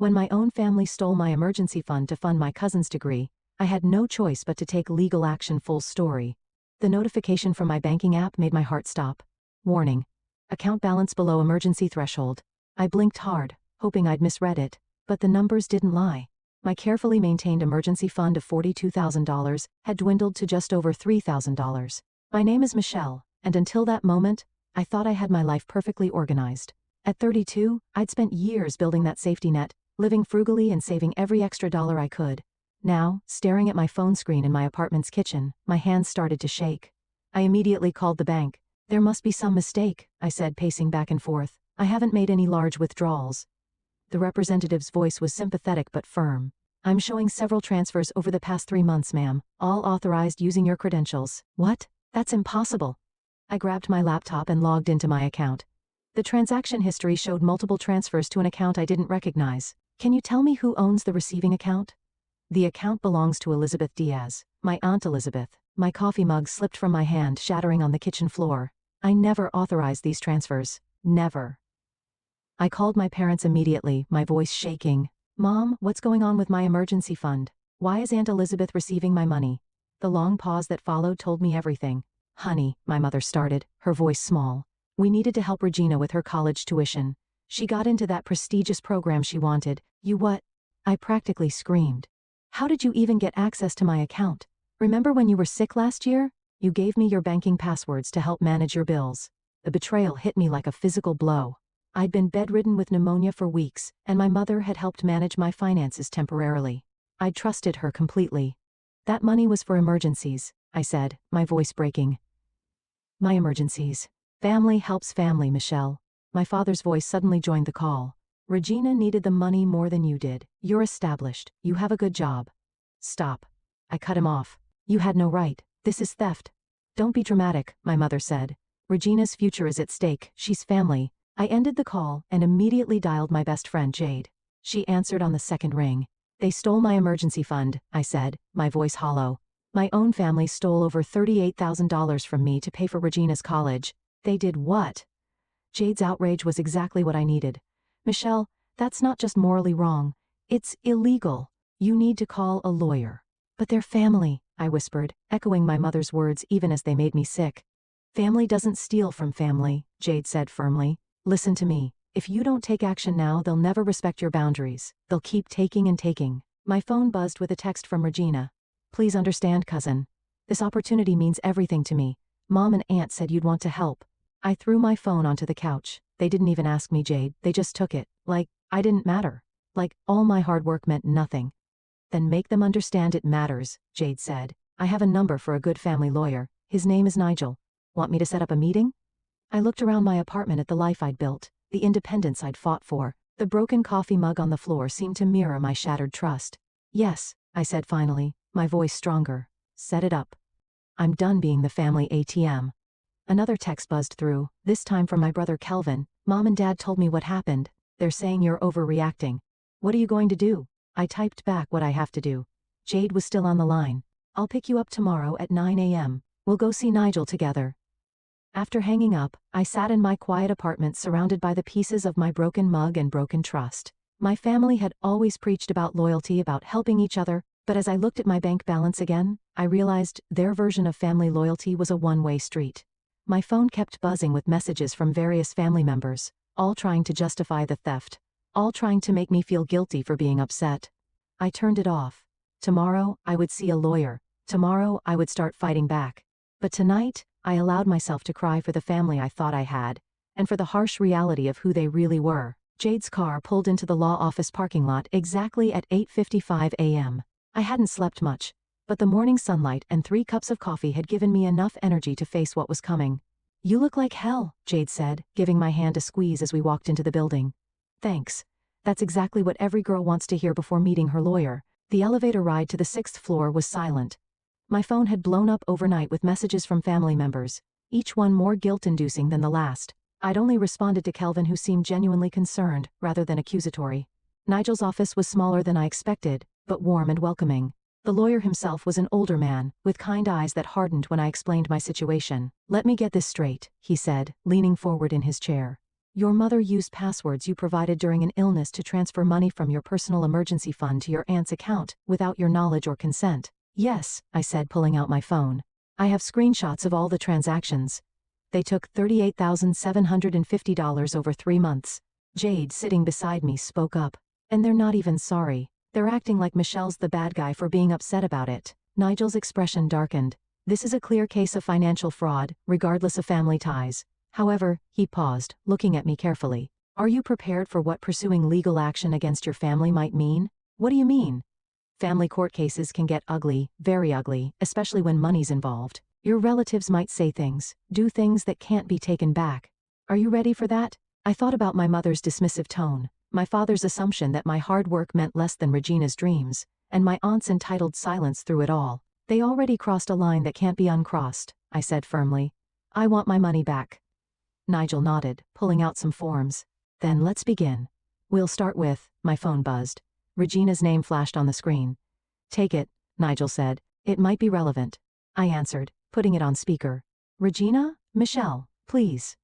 When my own family stole my emergency fund to fund my cousin's degree, I had no choice but to take legal action. Full story. The notification from my banking app made my heart stop. Warning. Account balance below emergency threshold. I blinked hard, hoping I'd misread it, but the numbers didn't lie. My carefully maintained emergency fund of $42,000 had dwindled to just over $3,000. My name is Michelle, and until that moment, I thought I had my life perfectly organized. At 32, I'd spent years building that safety net, living frugally and saving every extra dollar I could. Now, staring at my phone screen in my apartment's kitchen, my hands started to shake. I immediately called the bank. There must be some mistake, I said, pacing back and forth. I haven't made any large withdrawals. The representative's voice was sympathetic but firm. I'm showing several transfers over the past 3 months, ma'am, all authorized using your credentials. What? That's impossible. I grabbed my laptop and logged into my account. The transaction history showed multiple transfers to an account I didn't recognize. Can you tell me who owns the receiving account? The account belongs to Elizabeth Diaz, my Aunt Elizabeth. My coffee mug slipped from my hand, shattering on the kitchen floor. I never authorized these transfers. Never. I called my parents immediately, my voice shaking. Mom, what's going on with my emergency fund? Why is Aunt Elizabeth receiving my money? The long pause that followed told me everything. Honey, my mother started, her voice small. We needed to help Regina with her college tuition. She got into that prestigious program she wanted. You what? I practically screamed. How did you even get access to my account? Remember when you were sick last year? You gave me your banking passwords to help manage your bills. The betrayal hit me like a physical blow. I'd been bedridden with pneumonia for weeks, and my mother had helped manage my finances temporarily. I'd trusted her completely. That money was for emergencies, I said, my voice breaking. My emergencies. Family helps family, Michelle. My father's voice suddenly joined the call. Regina needed the money more than you did. You're established. You have a good job. Stop. I cut him off. You had no right. This is theft. Don't be dramatic, my mother said. Regina's future is at stake. She's family. I ended the call and immediately dialed my best friend Jade. She answered on the second ring. They stole my emergency fund, I said, my voice hollow. My own family stole over $38,000 from me to pay for Regina's college. They did what? Jade's outrage was exactly what I needed. Michelle, that's not just morally wrong. It's illegal. You need to call a lawyer. But they're family, I whispered, echoing my mother's words even as they made me sick. Family doesn't steal from family, Jade said firmly. Listen to me. If you don't take action now, they'll never respect your boundaries. They'll keep taking and taking. My phone buzzed with a text from Regina. Please understand, cousin. This opportunity means everything to me. Mom and Aunt said you'd want to help. I threw my phone onto the couch. They didn't even ask me, Jade. They just took it. Like, I didn't matter. Like, all my hard work meant nothing. Then make them understand it matters, Jade said. I have a number for a good family lawyer. His name is Nigel. Want me to set up a meeting? I looked around my apartment at the life I'd built, the independence I'd fought for. The broken coffee mug on the floor seemed to mirror my shattered trust. Yes, I said finally, my voice stronger. Set it up. I'm done being the family ATM. Another text buzzed through, this time from my brother Kelvin. Mom and Dad told me what happened. They're saying you're overreacting. What are you going to do? I typed back what I have to do. Jade was still on the line. I'll pick you up tomorrow at 9 a.m. We'll go see Nigel together. After hanging up, I sat in my quiet apartment surrounded by the pieces of my broken mug and broken trust. My family had always preached about loyalty, about helping each other, but as I looked at my bank balance again, I realized their version of family loyalty was a one-way street. My phone kept buzzing with messages from various family members, all trying to justify the theft, all trying to make me feel guilty for being upset. I turned it off. Tomorrow, I would see a lawyer. Tomorrow, I would start fighting back. But tonight, I allowed myself to cry for the family I thought I had, and for the harsh reality of who they really were. Jade's car pulled into the law office parking lot exactly at 8:55 a.m. I hadn't slept much, but the morning sunlight and 3 cups of coffee had given me enough energy to face what was coming. You look like hell, Jade said, giving my hand a squeeze as we walked into the building. Thanks. That's exactly what every girl wants to hear before meeting her lawyer. The elevator ride to the 6th floor was silent. My phone had blown up overnight with messages from family members, each one more guilt-inducing than the last. I'd only responded to Kelvin, who seemed genuinely concerned, rather than accusatory. Nigel's office was smaller than I expected, but warm and welcoming. The lawyer himself was an older man, with kind eyes that hardened when I explained my situation. Let me get this straight, he said, leaning forward in his chair. Your mother used passwords you provided during an illness to transfer money from your personal emergency fund to your aunt's account, without your knowledge or consent. Yes, I said, pulling out my phone. I have screenshots of all the transactions. They took $38,750 over 3 months. Jade, sitting beside me, spoke up. And they're not even sorry. They're acting like Michelle's the bad guy for being upset about it. Nigel's expression darkened. This is a clear case of financial fraud, regardless of family ties. However, he paused, looking at me carefully. Are you prepared for what pursuing legal action against your family might mean? What do you mean? Family court cases can get ugly, very ugly, especially when money's involved. Your relatives might say things, do things that can't be taken back. Are you ready for that? I thought about my mother's dismissive tone, my father's assumption that my hard work meant less than Regina's dreams, and my aunt's entitled silence through it all. They already crossed a line that can't be uncrossed, I said firmly. I want my money back. Nigel nodded, pulling out some forms. Then let's begin. We'll start with, my phone buzzed. Regina's name flashed on the screen. Take it, Nigel said. It might be relevant. I answered, putting it on speaker. Regina? Michelle, please.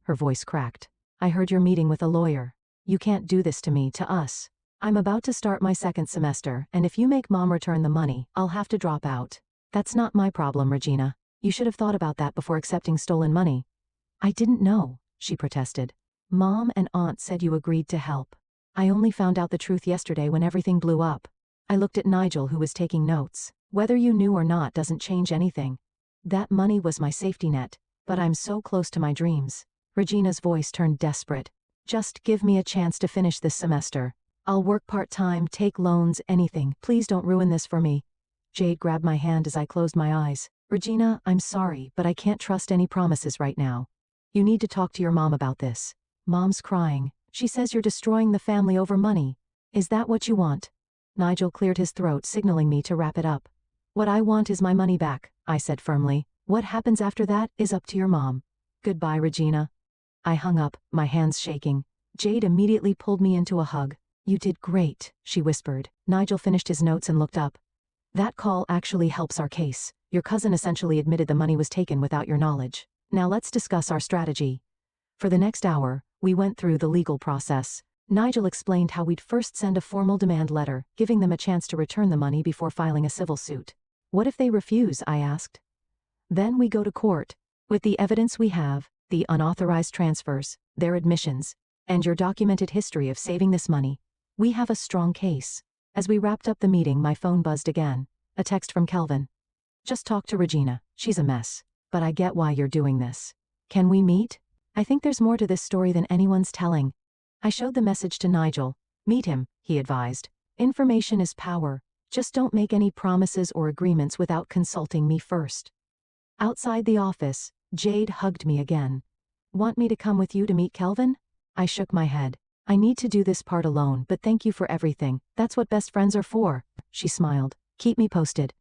Her voice cracked. I heard you're meeting with a lawyer. You can't do this to me, to us. I'm about to start my 2nd semester, and if you make Mom return the money, I'll have to drop out. That's not my problem, Regina. You should have thought about that before accepting stolen money. I didn't know, she protested. Mom and Aunt said you agreed to help. I only found out the truth yesterday when everything blew up. I looked at Nigel, who was taking notes. Whether you knew or not doesn't change anything. That money was my safety net, but I'm so close to my dreams. Regina's voice turned desperate. Just give me a chance to finish this semester. I'll work part-time, take loans, anything. Please don't ruin this for me. Jade grabbed my hand as I closed my eyes. Regina, I'm sorry, but I can't trust any promises right now. You need to talk to your mom about this. Mom's crying. She says you're destroying the family over money. Is that what you want? Nigel cleared his throat, signaling me to wrap it up. What I want is my money back, I said firmly. What happens after that is up to your mom. Goodbye, Regina. I hung up, my hands shaking. Jade immediately pulled me into a hug. You did great, she whispered. Nigel finished his notes and looked up. That call actually helps our case. Your cousin essentially admitted the money was taken without your knowledge. Now let's discuss our strategy. For the next hour, we went through the legal process. Nigel explained how we'd first send a formal demand letter, giving them a chance to return the money before filing a civil suit. What if they refuse? I asked. Then we go to court. With the evidence we have, the unauthorized transfers, their admissions, and your documented history of saving this money, we have a strong case. As we wrapped up the meeting, my phone buzzed again. A text from Kelvin. Just talk to Regina. She's a mess. But I get why you're doing this. Can we meet? I think there's more to this story than anyone's telling. I showed the message to Nigel. Meet him, he advised. Information is power. Just don't make any promises or agreements without consulting me first. Outside the office, Jade hugged me again. Want me to come with you to meet Kelvin? I shook my head. I need to do this part alone, but thank you for everything. That's what best friends are for. She smiled. Keep me posted.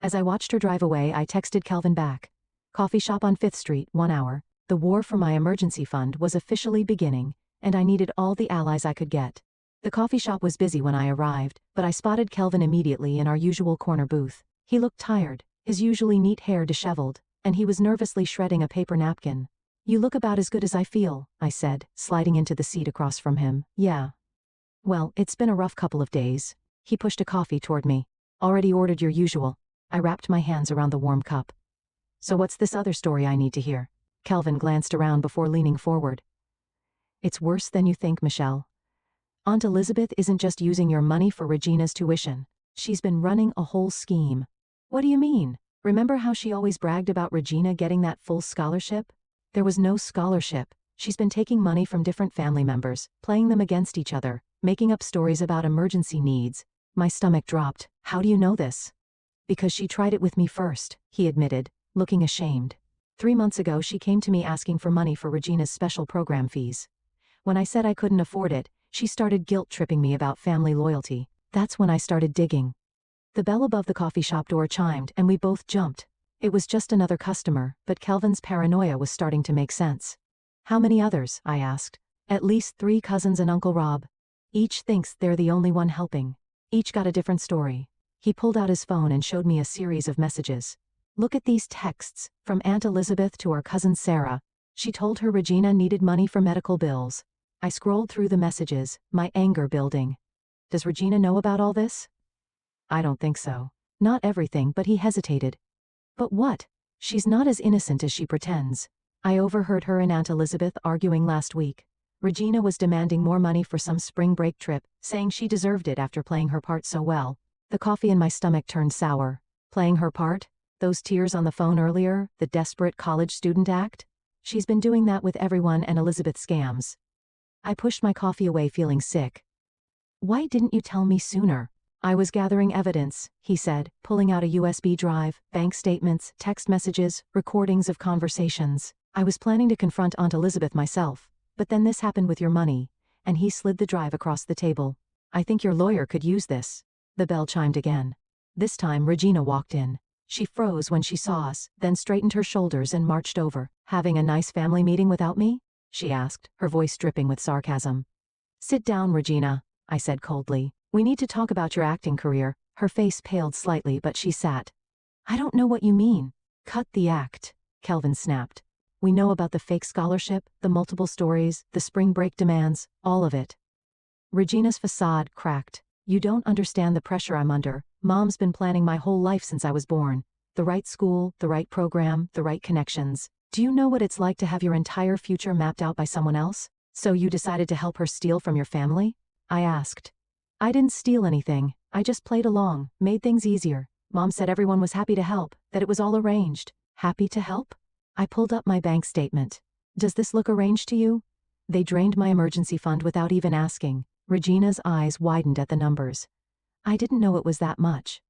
As I watched her drive away, I texted Kelvin back. Coffee shop on 5th Street, 1 hour. The war for my emergency fund was officially beginning, and I needed all the allies I could get. The coffee shop was busy when I arrived, but I spotted Kelvin immediately in our usual corner booth. He looked tired, his usually neat hair disheveled, and he was nervously shredding a paper napkin. You look about as good as I feel, I said, sliding into the seat across from him. Yeah. Well, it's been a rough couple of days. He pushed a coffee toward me. Already ordered your usual. I wrapped my hands around the warm cup. So what's this other story I need to hear? Kelvin glanced around before leaning forward. It's worse than you think, Michelle. Aunt Elizabeth isn't just using your money for Regina's tuition. She's been running a whole scheme. What do you mean? Remember how she always bragged about Regina getting that full scholarship? There was no scholarship. She's been taking money from different family members, playing them against each other, making up stories about emergency needs. My stomach dropped. How do you know this? Because she tried it with me first, he admitted, looking ashamed. 3 months ago she came to me asking for money for Regina's special program fees. When I said I couldn't afford it, she started guilt-tripping me about family loyalty. That's when I started digging. The bell above the coffee shop door chimed and we both jumped. It was just another customer, but Kelvin's paranoia was starting to make sense. How many others? I asked. At least 3 cousins and Uncle Rob. Each thinks they're the only one helping. Each got a different story. He pulled out his phone and showed me a series of messages. Look at these texts, from Aunt Elizabeth to our cousin Sarah. She told her Regina needed money for medical bills. I scrolled through the messages, my anger building. Does Regina know about all this? I don't think so. Not everything, but he hesitated. But what? She's not as innocent as she pretends. I overheard her and Aunt Elizabeth arguing last week. Regina was demanding more money for some spring break trip, saying she deserved it after playing her part so well. The coffee in my stomach turned sour. Playing her part? Those tears on the phone earlier, the desperate college student act? She's been doing that with everyone and Elizabeth scams. I pushed my coffee away feeling sick. Why didn't you tell me sooner? I was gathering evidence, he said, pulling out a USB drive, bank statements, text messages, recordings of conversations. I was planning to confront Aunt Elizabeth myself, but then this happened with your money, and he slid the drive across the table. I think your lawyer could use this. The bell chimed again. This time Regina walked in. She froze when she saw us, then straightened her shoulders and marched over. Having a nice family meeting without me? She asked, her voice dripping with sarcasm. Sit down, Regina, I said coldly. We need to talk about your acting career. Her face paled slightly, but she sat. I don't know what you mean. Cut the act, Kelvin snapped. We know about the fake scholarship, the multiple stories, the spring break demands, all of it. Regina's facade cracked. You don't understand the pressure I'm under. Mom's been planning my whole life since I was born. The right school, the right program, the right connections. Do you know what it's like to have your entire future mapped out by someone else? So you decided to help her steal from your family? I asked. I didn't steal anything. I just played along, made things easier. Mom said everyone was happy to help, that it was all arranged. Happy to help? I pulled up my bank statement. Does this look arranged to you? They drained my emergency fund without even asking. Regina's eyes widened at the numbers. I didn't know it was that much.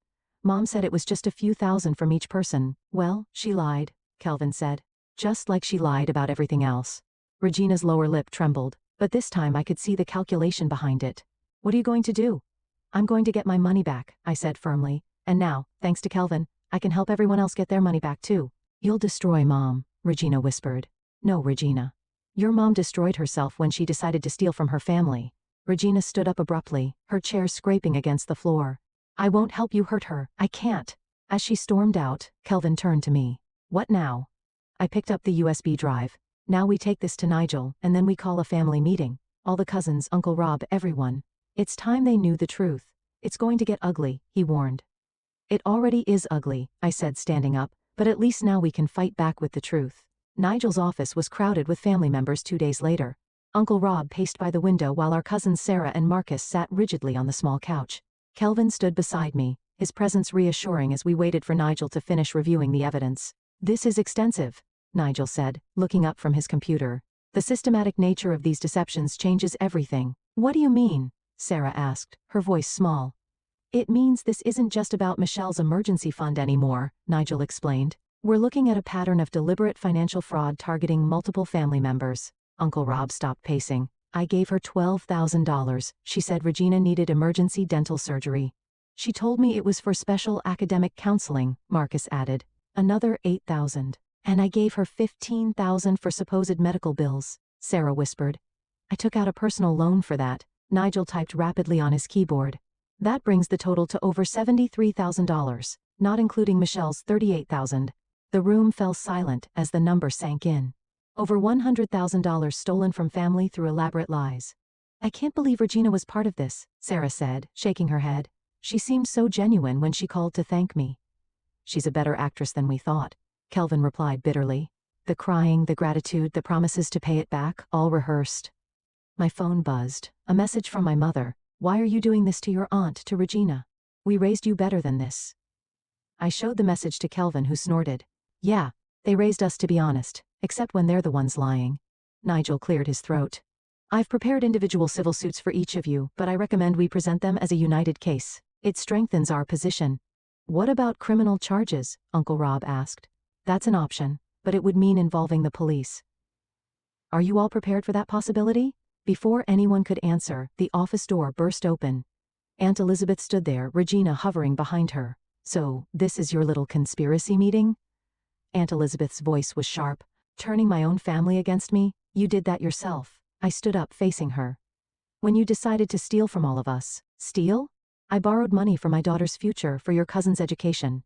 Mom said it was just a few thousand from each person. Well, she lied, Kelvin said. Just like she lied about everything else. Regina's lower lip trembled, but this time I could see the calculation behind it. What are you going to do? I'm going to get my money back, I said firmly. And now, thanks to Kelvin, I can help everyone else get their money back too. You'll destroy Mom, Regina whispered. No, Regina. Your mom destroyed herself when she decided to steal from her family. Regina stood up abruptly, her chair scraping against the floor. I won't help you hurt her, I can't. As she stormed out, Kelvin turned to me. What now? I picked up the USB drive. Now we take this to Nigel, and then we call a family meeting. All the cousins, Uncle Rob, everyone. It's time they knew the truth. It's going to get ugly, he warned. It already is ugly, I said standing up, but at least now we can fight back with the truth. Nigel's office was crowded with family members 2 days later. Uncle Rob paced by the window while our cousins Sarah and Marcus sat rigidly on the small couch. Kelvin stood beside me, his presence reassuring as we waited for Nigel to finish reviewing the evidence. This is extensive, Nigel said, looking up from his computer. The systematic nature of these deceptions changes everything. What do you mean? Sarah asked, her voice small. It means this isn't just about Michelle's emergency fund anymore, Nigel explained. We're looking at a pattern of deliberate financial fraud targeting multiple family members. Uncle Rob stopped pacing. I gave her $12,000. She said Regina needed emergency dental surgery. She told me it was for special academic counseling, Marcus added. Another $8,000. And I gave her $15,000 for supposed medical bills, Sarah whispered. I took out a personal loan for that. Nigel typed rapidly on his keyboard. That brings the total to over $73,000, not including Michelle's $38,000. The room fell silent as the number sank in. Over $100,000 stolen from family through elaborate lies. I can't believe Regina was part of this, Sarah said, shaking her head. She seemed so genuine when she called to thank me. She's a better actress than we thought, Kelvin replied bitterly. The crying, the gratitude, the promises to pay it back, all rehearsed. My phone buzzed. A message from my mother. Why are you doing this to your aunt, to Regina? We raised you better than this. I showed the message to Kelvin, who snorted. Yeah, they raised us, to be honest, except when they're the ones lying. Nigel cleared his throat. I've prepared individual civil suits for each of you, but I recommend we present them as a united case. It strengthens our position. What about criminal charges? Uncle Rob asked. That's an option, but it would mean involving the police. Are you all prepared for that possibility? Before anyone could answer, the office door burst open. Aunt Elizabeth stood there, Regina hovering behind her. So, this is your little conspiracy meeting? Aunt Elizabeth's voice was sharp. Turning my own family against me? You did that yourself. I stood up facing her. When you decided to steal from all of us. Steal? I borrowed money for my daughter's future, for your cousin's education.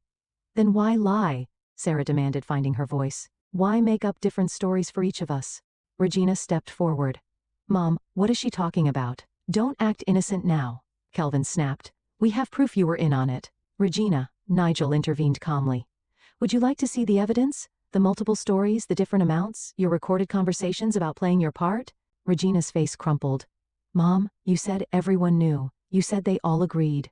Then why lie? Sarah demanded, finding her voice. Why make up different stories for each of us? Regina stepped forward. Mom, what is she talking about? Don't act innocent now, Kelvin snapped. We have proof you were in on it. Regina, Nigel intervened calmly. Would you like to see the evidence? The multiple stories, the different amounts, your recorded conversations about playing your part? Regina's face crumpled. Mom, you said everyone knew. You said they all agreed.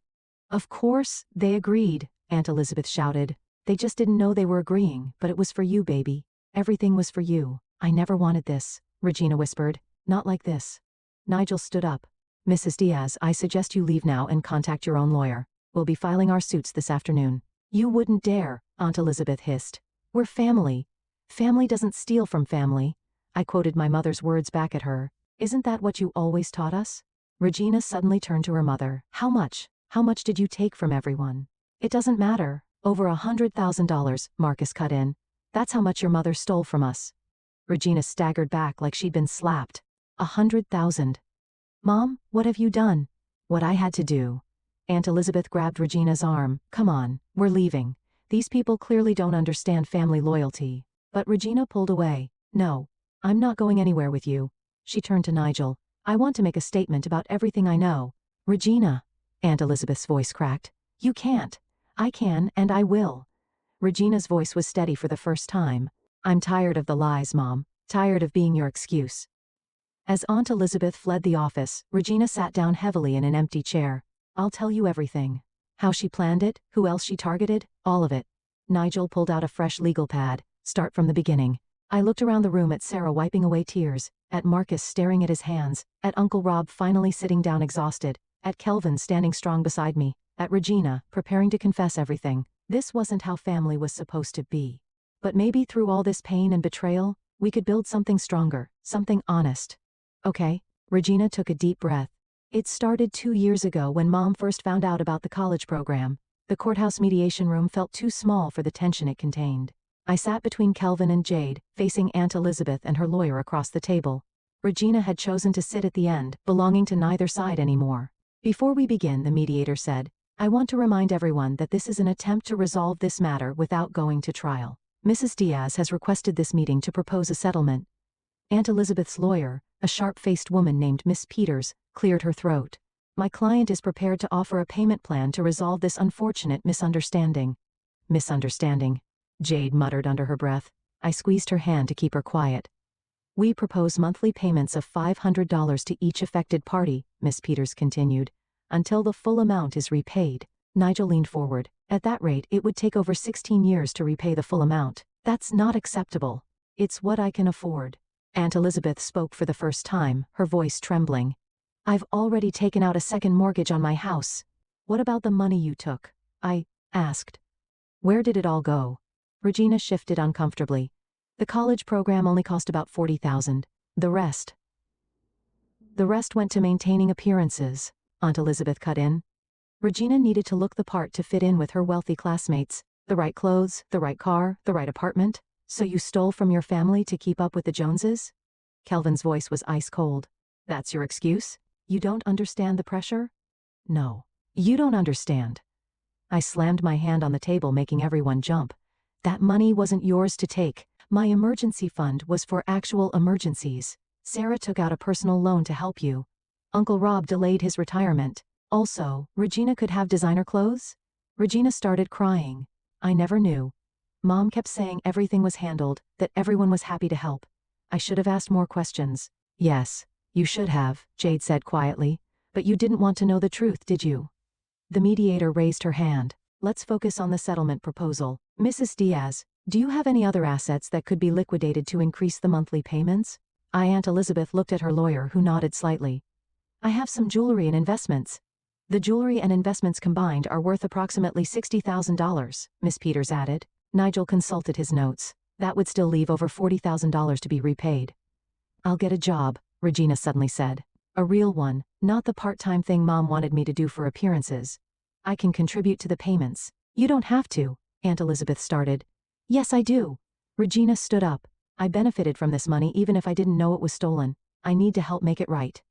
Of course, they agreed, Aunt Elizabeth shouted. They just didn't know they were agreeing, but it was for you, baby. Everything was for you. I never wanted this, Regina whispered. Not like this. Nigel stood up. Mrs. Diaz, I suggest you leave now and contact your own lawyer. We'll be filing our suits this afternoon. You wouldn't dare, Aunt Elizabeth hissed. We're family. Family doesn't steal from family. I quoted my mother's words back at her. Isn't that what you always taught us? Regina suddenly turned to her mother. How much? How much did you take from everyone? It doesn't matter. Over $100,000, Marcus cut in. That's how much your mother stole from us. Regina staggered back like she'd been slapped. 100,000. Mom, what have you done? What I had to do. Aunt Elizabeth grabbed Regina's arm. Come on, we're leaving. These people clearly don't understand family loyalty. But Regina pulled away. No, I'm not going anywhere with you. She turned to Nigel. I want to make a statement about everything I know. Regina, Aunt Elizabeth's voice cracked. You can't. I can and I will. Regina's voice was steady for the first time. I'm tired of the lies, Mom. Tired of being your excuse. As Aunt Elizabeth fled the office, Regina sat down heavily in an empty chair. I'll tell you everything. How she planned it, who else she targeted, all of it. Nigel pulled out a fresh legal pad. Start from the beginning. I looked around the room at Sarah wiping away tears, at Marcus staring at his hands, at Uncle Rob finally sitting down exhausted, at Kelvin standing strong beside me, at Regina, preparing to confess everything. This wasn't how family was supposed to be. But maybe through all this pain and betrayal, we could build something stronger, something honest. Okay, Regina took a deep breath. It started 2 years ago when Mom first found out about the college program. The courthouse mediation room felt too small for the tension it contained. I sat between Kelvin and Jade, facing Aunt Elizabeth and her lawyer across the table. Regina had chosen to sit at the end, belonging to neither side anymore. Before we begin, the mediator said, I want to remind everyone that this is an attempt to resolve this matter without going to trial. Mrs. Diaz has requested this meeting to propose a settlement. Aunt Elizabeth's lawyer, a sharp-faced woman named Miss Peters, cleared her throat. My client is prepared to offer a payment plan to resolve this unfortunate misunderstanding. Misunderstanding, Jade muttered under her breath. I squeezed her hand to keep her quiet. We propose monthly payments of $500 to each affected party, Miss Peters continued, until the full amount is repaid. Nigel leaned forward. At that rate, it would take over 16 years to repay the full amount. That's not acceptable. It's what I can afford. Aunt Elizabeth spoke for the first time, her voice trembling. I've already taken out a second mortgage on my house. What about the money you took? I asked. Where did it all go? Regina shifted uncomfortably. The college program only cost about $40,000. The rest went to maintaining appearances, Aunt Elizabeth cut in. Regina needed to look the part to fit in with her wealthy classmates. The right clothes, the right car, the right apartment. So you stole from your family to keep up with the Joneses? Kelvin's voice was ice cold. That's your excuse? You don't understand the pressure? No. You don't understand. I slammed my hand on the table, making everyone jump. That money wasn't yours to take. My emergency fund was for actual emergencies. Sarah took out a personal loan to help you. Uncle Rob delayed his retirement. Also, Regina could have designer clothes? Regina started crying. I never knew. Mom kept saying everything was handled, that everyone was happy to help. I should have asked more questions. Yes, you should have, Jade said quietly. But you didn't want to know the truth, did you? The mediator raised her hand. Let's focus on the settlement proposal. Mrs. Diaz, do you have any other assets that could be liquidated to increase the monthly payments? Aunt Elizabeth looked at her lawyer, who nodded slightly. I have some jewelry and investments. The jewelry and investments combined are worth approximately $60,000, Miss Peters added. Nigel consulted his notes. That would still leave over $40,000 to be repaid. I'll get a job, Regina suddenly said. A real one, not the part-time thing Mom wanted me to do for appearances. I can contribute to the payments. You don't have to, Aunt Elizabeth started. Yes, I do. Regina stood up. I benefited from this money even if I didn't know it was stolen. I need to help make it right.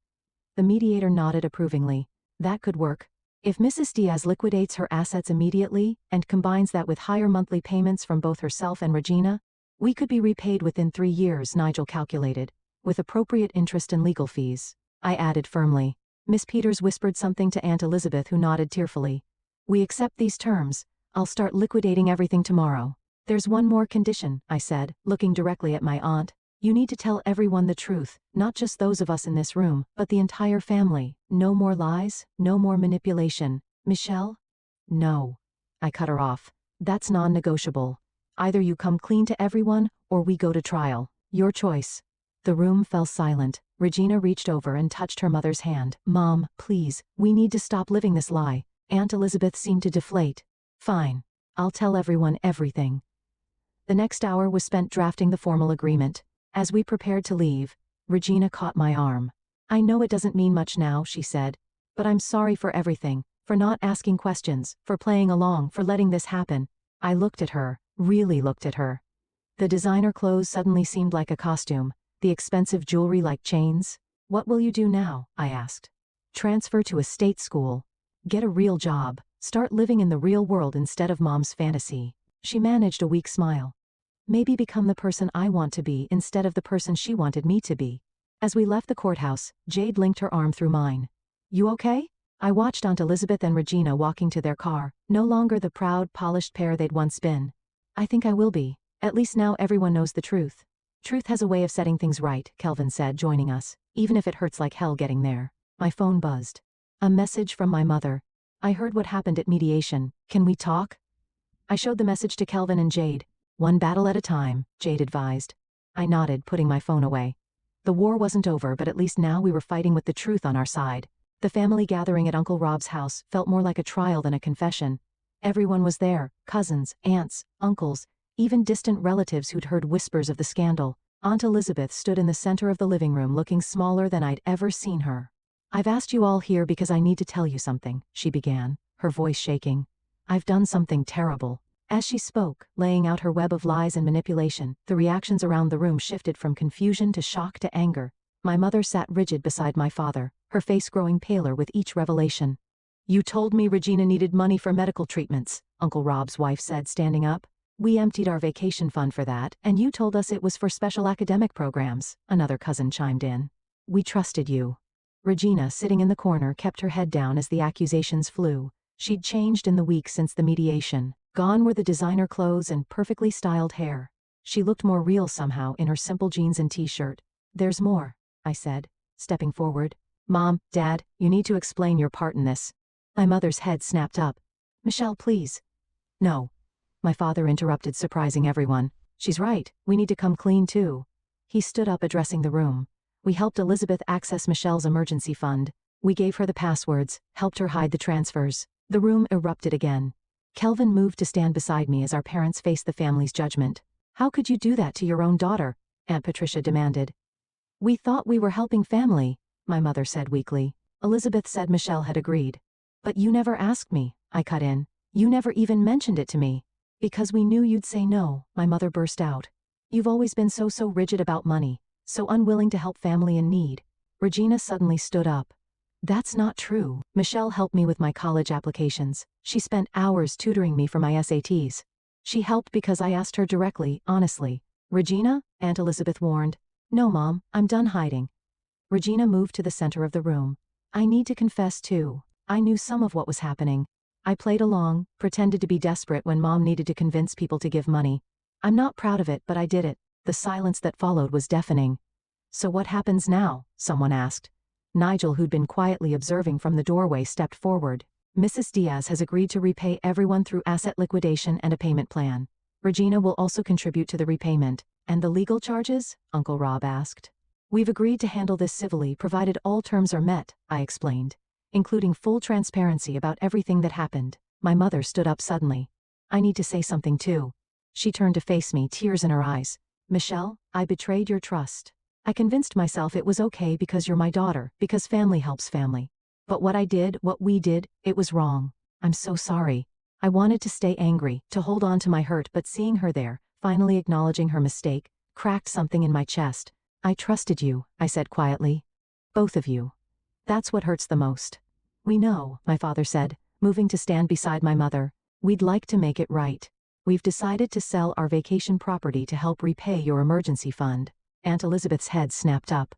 The mediator nodded approvingly. That could work. If Mrs. Diaz liquidates her assets immediately and combines that with higher monthly payments from both herself and Regina, We could be repaid within 3 years, Nigel calculated, with appropriate interest and legal fees. I added firmly. Miss Peters whispered something to Aunt Elizabeth, who nodded tearfully. We accept these terms. I'll start liquidating everything tomorrow. There's one more condition, I said, looking directly at my aunt. You need to tell everyone the truth, not just those of us in this room, but the entire family. No more lies, no more manipulation. Michelle? No. I cut her off. That's non-negotiable. Either you come clean to everyone, or we go to trial. Your choice. The room fell silent. Regina reached over and touched her mother's hand. Mom, please, we need to stop living this lie. Aunt Elizabeth seemed to deflate. Fine. I'll tell everyone everything. The next hour was spent drafting the formal agreement. As we prepared to leave, Regina caught my arm. I know it doesn't mean much now, she said, but I'm sorry for everything, for not asking questions, for playing along, for letting this happen. I looked at her, really looked at her. The designer clothes suddenly seemed like a costume, the expensive jewelry like chains. What will you do now? I asked. Transfer to a state school. Get a real job. Start living in the real world instead of Mom's fantasy. She managed a weak smile. Maybe become the person I want to be instead of the person she wanted me to be. As we left the courthouse, Jade linked her arm through mine. You okay? I watched Aunt Elizabeth and Regina walking to their car, no longer the proud, polished pair they'd once been. I think I will be. At least now everyone knows the truth. Truth has a way of setting things right, Kelvin said, joining us, even if it hurts like hell getting there. My phone buzzed. A message from my mother. I heard what happened at mediation. Can we talk? I showed the message to Kelvin and Jade. One battle at a time, Jade advised. I nodded, putting my phone away. The war wasn't over, but at least now we were fighting with the truth on our side. The family gathering at Uncle Rob's house felt more like a trial than a confession. Everyone was there, cousins, aunts, uncles, even distant relatives who'd heard whispers of the scandal. Aunt Elizabeth stood in the center of the living room, looking smaller than I'd ever seen her. I've asked you all here because I need to tell you something, she began, her voice shaking. I've done something terrible. As she spoke, laying out her web of lies and manipulation, the reactions around the room shifted from confusion to shock to anger. My mother sat rigid beside my father, her face growing paler with each revelation. You told me Regina needed money for medical treatments, Uncle Rob's wife said, standing up. We emptied our vacation fund for that, and you told us it was for special academic programs, another cousin chimed in. We trusted you. Regina, sitting in the corner, kept her head down as the accusations flew. She'd changed in the weeks since the mediation. Gone were the designer clothes and perfectly styled hair. She looked more real somehow in her simple jeans and t-shirt. There's more, I said, stepping forward. Mom, Dad, you need to explain your part in this. My mother's head snapped up. Michelle, please. No. My father interrupted, surprising everyone. She's right, we need to come clean too. He stood up, addressing the room. We helped Elizabeth access Michelle's emergency fund. We gave her the passwords, helped her hide the transfers. The room erupted again. Kelvin moved to stand beside me as our parents faced the family's judgment. How could you do that to your own daughter? Aunt Patricia demanded. We thought we were helping family, my mother said weakly. Elizabeth said Michelle had agreed. But you never asked me, I cut in. You never even mentioned it to me. Because we knew you'd say no, my mother burst out. You've always been so rigid about money, so unwilling to help family in need. Regina suddenly stood up. That's not true. Michelle helped me with my college applications. She spent hours tutoring me for my SATs. She helped because I asked her directly, honestly. Regina? Aunt Elizabeth warned. No, Mom, I'm done hiding. Regina moved to the center of the room. I need to confess too. I knew some of what was happening. I played along, pretended to be desperate when Mom needed to convince people to give money. I'm not proud of it, but I did it. The silence that followed was deafening. So what happens now? Someone asked. Nigel, who'd been quietly observing from the doorway, stepped forward. Mrs. Diaz has agreed to repay everyone through asset liquidation and a payment plan. Regina will also contribute to the repayment. And the legal charges? Uncle Rob asked. We've agreed to handle this civilly provided all terms are met, I explained, including full transparency about everything that happened. My mother stood up suddenly. I need to say something too. She turned to face me, tears in her eyes. Michelle, I betrayed your trust. I convinced myself it was okay because you're my daughter, because family helps family. But what I did, what we did, it was wrong. I'm so sorry. I wanted to stay angry, to hold on to my hurt, but seeing her there, finally acknowledging her mistake, cracked something in my chest. I trusted you, I said quietly. Both of you. That's what hurts the most. We know, my father said, moving to stand beside my mother. We'd like to make it right. We've decided to sell our vacation property to help repay your emergency fund. Aunt Elizabeth's head snapped up.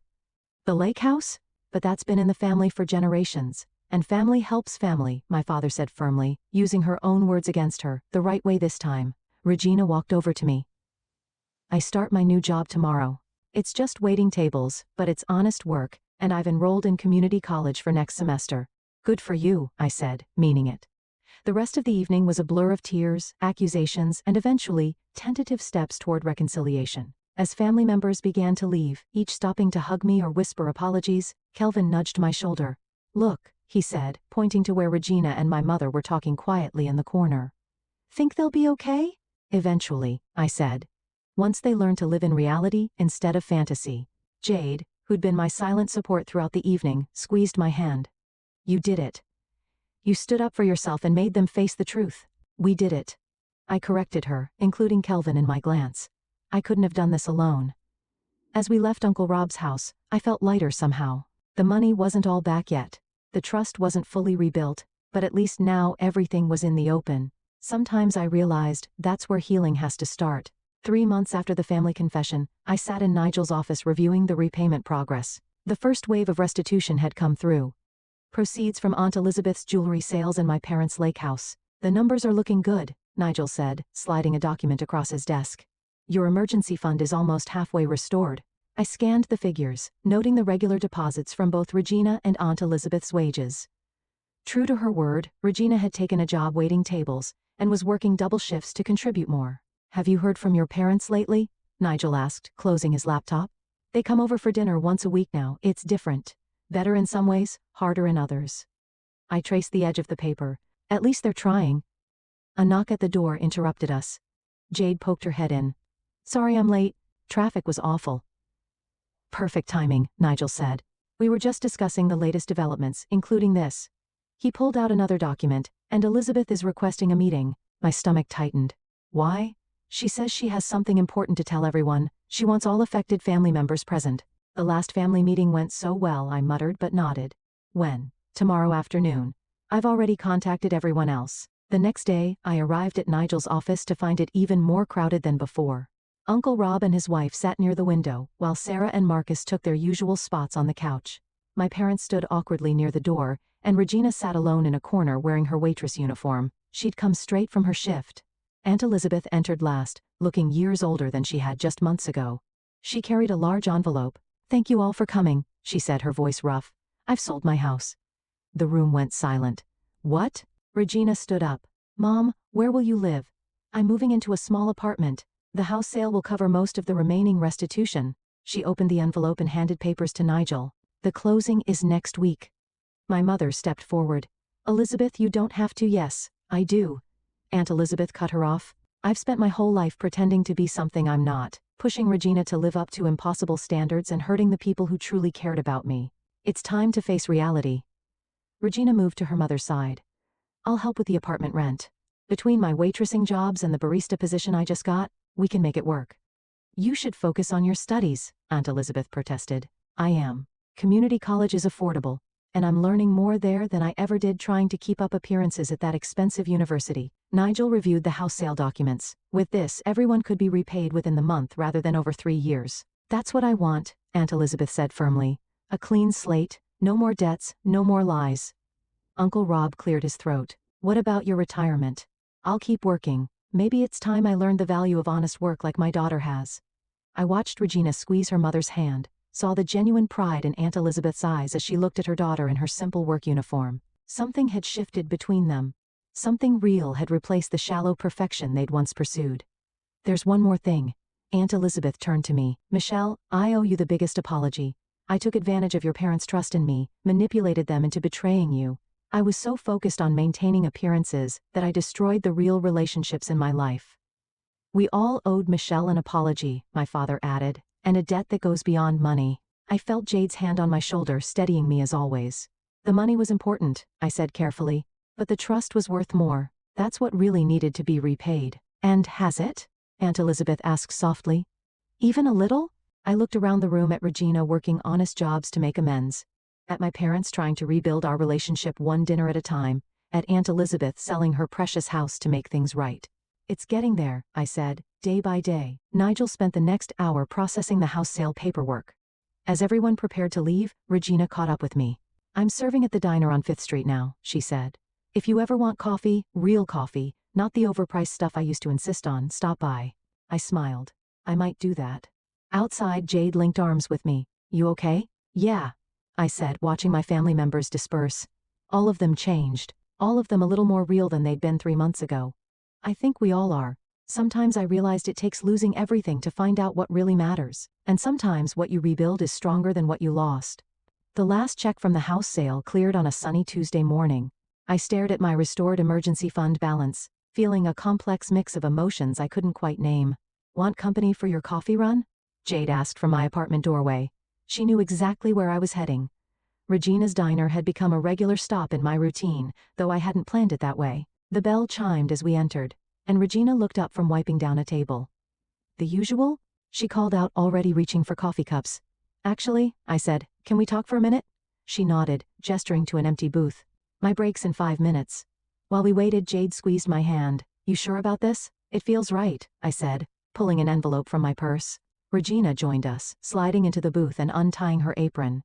The lake house? But that's been in the family for generations. And family helps family, my father said firmly, using her own words against her, the right way this time. Regina walked over to me. I start my new job tomorrow. It's just waiting tables, but it's honest work, and I've enrolled in community college for next semester. Good for you, I said, meaning it. The rest of the evening was a blur of tears, accusations, and eventually, tentative steps toward reconciliation. As family members began to leave, each stopping to hug me or whisper apologies, Kelvin nudged my shoulder. Look, he said, pointing to where Regina and my mother were talking quietly in the corner. Think they'll be okay? Eventually, I said. Once they learn to live in reality instead of fantasy. Jade, who'd been my silent support throughout the evening, squeezed my hand. You did it. You stood up for yourself and made them face the truth. We did it. I corrected her, including Kelvin in my glance. I couldn't have done this alone. As we left Uncle Rob's house, I felt lighter somehow. The money wasn't all back yet. The trust wasn't fully rebuilt, but at least now everything was in the open. Sometimes I realized that's where healing has to start. 3 months after the family confession, I sat in Nigel's office reviewing the repayment progress. The first wave of restitution had come through. Proceeds from Aunt Elizabeth's jewelry sales and my parents' lake house. The numbers are looking good, Nigel said, sliding a document across his desk. Your emergency fund is almost halfway restored. I scanned the figures, noting the regular deposits from both Regina and Aunt Elizabeth's wages. True to her word, Regina had taken a job waiting tables, and was working double shifts to contribute more. Have you heard from your parents lately? Nigel asked, closing his laptop. They come over for dinner once a week now. It's different. Better in some ways, harder in others. I traced the edge of the paper. At least they're trying. A knock at the door interrupted us. Jade poked her head in. Sorry I'm late. Traffic was awful. Perfect timing, Nigel said. We were just discussing the latest developments, including this. He pulled out another document, and Elizabeth is requesting a meeting. My stomach tightened. Why? She says she has something important to tell everyone. She wants all affected family members present. The last family meeting went so well, I muttered but nodded. When? Tomorrow afternoon. I've already contacted everyone else. The next day, I arrived at Nigel's office to find it even more crowded than before. Uncle Rob and his wife sat near the window, while Sarah and Marcus took their usual spots on the couch. My parents stood awkwardly near the door, and Regina sat alone in a corner wearing her waitress uniform. She'd come straight from her shift. Aunt Elizabeth entered last, looking years older than she had just months ago. She carried a large envelope. Thank you all for coming, she said, her voice rough. I've sold my house. The room went silent. What? Regina stood up. Mom, where will you live? I'm moving into a small apartment. The house sale will cover most of the remaining restitution. She opened the envelope and handed papers to Nigel. The closing is next week. My mother stepped forward. Elizabeth, you don't have to. Yes, I do. Aunt Elizabeth cut her off. I've spent my whole life pretending to be something I'm not, pushing Regina to live up to impossible standards and hurting the people who truly cared about me. It's time to face reality. Regina moved to her mother's side. I'll help with the apartment rent. Between my waitressing jobs and the barista position I just got, we can make it work. You should focus on your studies, Aunt Elizabeth protested. I am. Community college is affordable, and I'm learning more there than I ever did trying to keep up appearances at that expensive university. Nigel reviewed the house sale documents. With this, everyone could be repaid within the month rather than over 3 years. That's what I want, Aunt Elizabeth said firmly. A clean slate, no more debts, no more lies. Uncle Rob cleared his throat. What about your retirement? I'll keep working. Maybe it's time I learned the value of honest work like my daughter has. I watched Regina squeeze her mother's hand, saw the genuine pride in Aunt Elizabeth's eyes as she looked at her daughter in her simple work uniform. Something had shifted between them. Something real had replaced the shallow perfection they'd once pursued. There's one more thing. Aunt Elizabeth turned to me. Michelle, I owe you the biggest apology. I took advantage of your parents' trust in me, manipulated them into betraying you. I was so focused on maintaining appearances that I destroyed the real relationships in my life. We all owed Michelle an apology, my father added, and a debt that goes beyond money. I felt Jade's hand on my shoulder, steadying me as always. The money was important, I said carefully, but the trust was worth more. That's what really needed to be repaid. And has it? Aunt Elizabeth asked softly. Even a little? I looked around the room at Regina working honest jobs to make amends. At my parents trying to rebuild our relationship one dinner at a time, at Aunt Elizabeth selling her precious house to make things right. It's getting there, I said, day by day. Nigel spent the next hour processing the house sale paperwork. As everyone prepared to leave, Regina caught up with me. I'm serving at the diner on 5th Street now, she said. If you ever want coffee, real coffee, not the overpriced stuff I used to insist on, stop by. I smiled. I might do that. Outside, Jade linked arms with me. You okay? Yeah, I said, watching my family members disperse. All of them changed. All of them a little more real than they'd been 3 months ago. I think we all are. Sometimes I realized it takes losing everything to find out what really matters, and sometimes what you rebuild is stronger than what you lost. The last check from the house sale cleared on a sunny Tuesday morning. I stared at my restored emergency fund balance, feeling a complex mix of emotions I couldn't quite name. Want company for your coffee run? Jade asked from my apartment doorway. She knew exactly where I was heading. Regina's diner had become a regular stop in my routine, though I hadn't planned it that way. The bell chimed as we entered, and Regina looked up from wiping down a table. The usual? She called out, already reaching for coffee cups. Actually, I said, can we talk for a minute? She nodded, gesturing to an empty booth. My break's in 5 minutes. While we waited, Jade squeezed my hand. You sure about this? It feels right, I said, pulling an envelope from my purse. Regina joined us, sliding into the booth and untying her apron.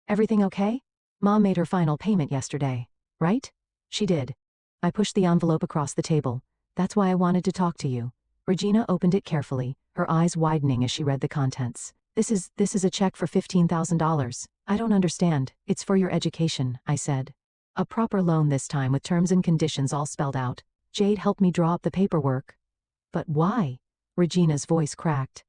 Everything okay? Mom made her final payment yesterday, right? She did. I pushed the envelope across the table. That's why I wanted to talk to you. Regina opened it carefully, her eyes widening as she read the contents. This is a check for $15,000. I don't understand. It's for your education, I said. A proper loan this time with terms and conditions all spelled out. Jade helped me draw up the paperwork. But why? Regina's voice cracked.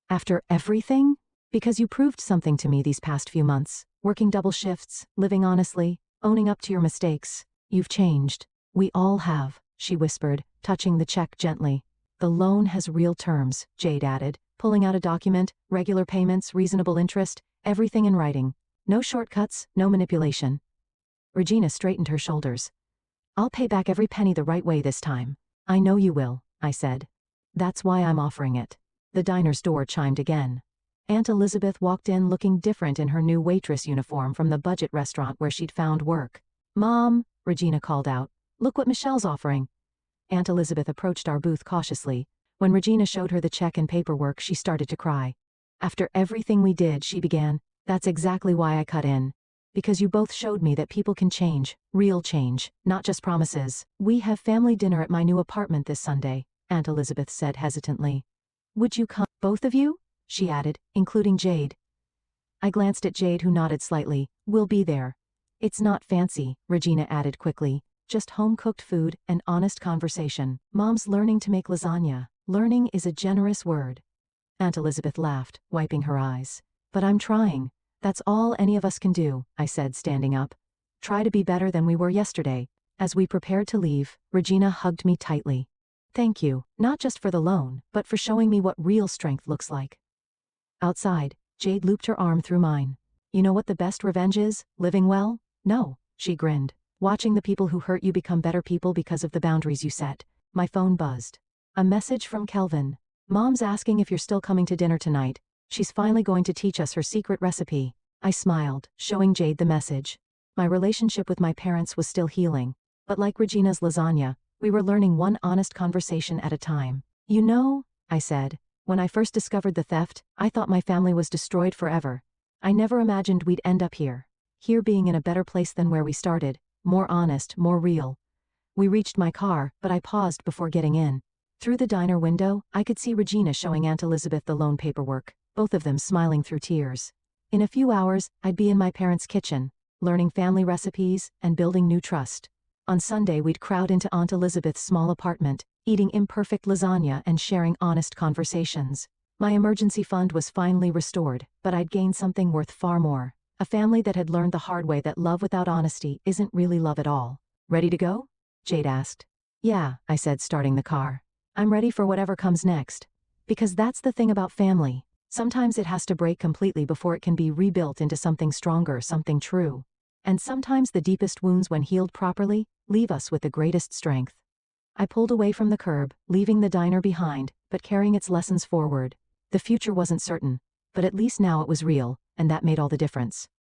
After everything? Because you proved something to me these past few months. Working double shifts, living honestly, owning up to your mistakes. You've changed. We all have, she whispered, touching the check gently. The loan has real terms, Jade added, pulling out a document, regular payments, reasonable interest, everything in writing. No shortcuts, no manipulation. Regina straightened her shoulders. I'll pay back every penny the right way this time. I know you will, I said. That's why I'm offering it. The diner's door chimed again. Aunt Elizabeth walked in looking different in her new waitress uniform from the budget restaurant where she'd found work. Mom, Regina called out, look what Michelle's offering. Aunt Elizabeth approached our booth cautiously. When Regina showed her the check and paperwork, she started to cry. After everything we did, she began, that's exactly why I cut in. Because you both showed me that people can change, real change, not just promises. We have family dinner at my new apartment this Sunday, Aunt Elizabeth said hesitantly. Would you come, both of you? She added, including Jade. I glanced at Jade, who nodded slightly. We'll be there. It's not fancy, Regina added quickly. Just home-cooked food and honest conversation. Mom's learning to make lasagna. Learning is a generous word. Aunt Elizabeth laughed, wiping her eyes. But I'm trying. That's all any of us can do, I said, standing up. Try to be better than we were yesterday. As we prepared to leave, Regina hugged me tightly. Thank you, not just for the loan, but for showing me what real strength looks like. Outside, Jade looped her arm through mine. You know what the best revenge is? Living well? No, she grinned. Watching the people who hurt you become better people because of the boundaries you set. My phone buzzed. A message from Kelvin. Mom's asking if you're still coming to dinner tonight. She's finally going to teach us her secret recipe. I smiled, showing Jade the message. My relationship with my parents was still healing. But like Regina's lasagna, we were learning one honest conversation at a time. You know, I said, when I first discovered the theft, I thought my family was destroyed forever. I never imagined we'd end up here. Here being in a better place than where we started. More honest, more real. We reached my car, but I paused before getting in. Through the diner window, I could see Regina showing Aunt Elizabeth the loan paperwork, both of them smiling through tears. In a few hours, I'd be in my parents' kitchen, learning family recipes and building new trust. On Sunday, we'd crowd into Aunt Elizabeth's small apartment, eating imperfect lasagna and sharing honest conversations. My emergency fund was finally restored, but I'd gained something worth far more. A family that had learned the hard way that love without honesty isn't really love at all. Ready to go? Jade asked. Yeah, I said, starting the car. I'm ready for whatever comes next. Because that's the thing about family. Sometimes it has to break completely before it can be rebuilt into something stronger, something true. And sometimes the deepest wounds, when healed properly, leave us with the greatest strength. I pulled away from the curb, leaving the diner behind, but carrying its lessons forward. The future wasn't certain, but at least now it was real, and that made all the difference.